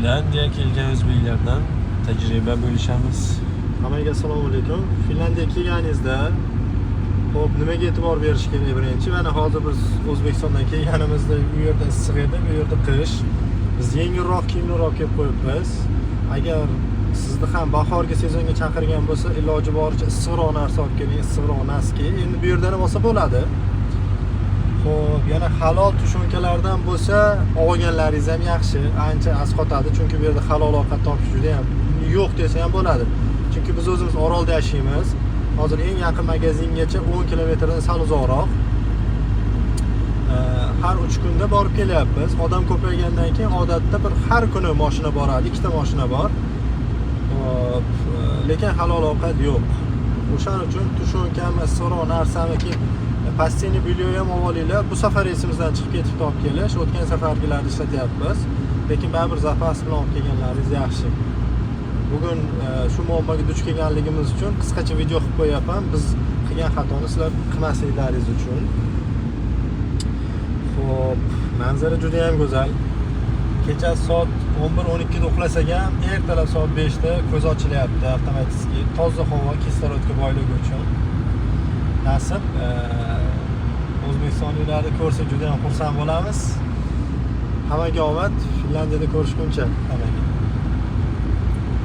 Finlandiya kelgan o'zbeklardan tajriba bo'lishamiz. Hammaga assalomu alaykum. Finlandiyaga kelganingizda hop nimaga e'tibor berish kerak birinchi? Mana hozir biz O'zbekistondan kelganimizda u yerda issiq edi, bu yerda qish. Biz yengilroq kiyimliroq kelib qo'yibmiz. Agar sizni ham bahorgi sezonga chaqirgan bo'lsa, iloji boricha issiqroq narsa olib keling, issiqroq naski. Endi bu yerda ham olsa bo'ladi. Xo'p, yana halol tushunkalardan bo'lsa, olganlaringiz ham yaxshi, ancha asqotadi, chunki bu yerda halol ovqat topish juda ham yo'q desa ham bo'ladi. Chunki biz o'zimiz Orolda yashaymiz. Hozir eng yaqin magazingacha 10 kilometrdan sal uzoqroq. Har 3 kunda borib kelyapmiz. Odam ko'paygandan keyin odatda bir har kuni mashina boradi, ikkita mashina bor. Xo'p, lekin halol ovqat yo'q. O'shaning uchun tushunkami, issiqroq narsamiki pastini bilyo ham olinglar. Bu safar esimizdan chiqib ketib olib kelish. O'tgan safargilarni ishlatyapmiz. Lekin baribir zapas bilan olib kelganlaringiz yaxshi. Bugun shu muammoga duch kelganligimiz uchun qisqacha video qilib qo'yapman. Biz qilgan xatoni sizlar qilmasliklaringiz uchun. Xo'p, manzara juda ham go'zal. Kecha soat 11-12 da uxlasak ham, ertalab soat 5 da ko'z ochilyapti avtomatik. Toza havo, kislorodga boyligi uchun. Nasib O'zbekistonliklarni ko'rsak juda ham xursand bo'lamiz. Hammaga omad, Finlandiyada ko'rishguncha hammaga.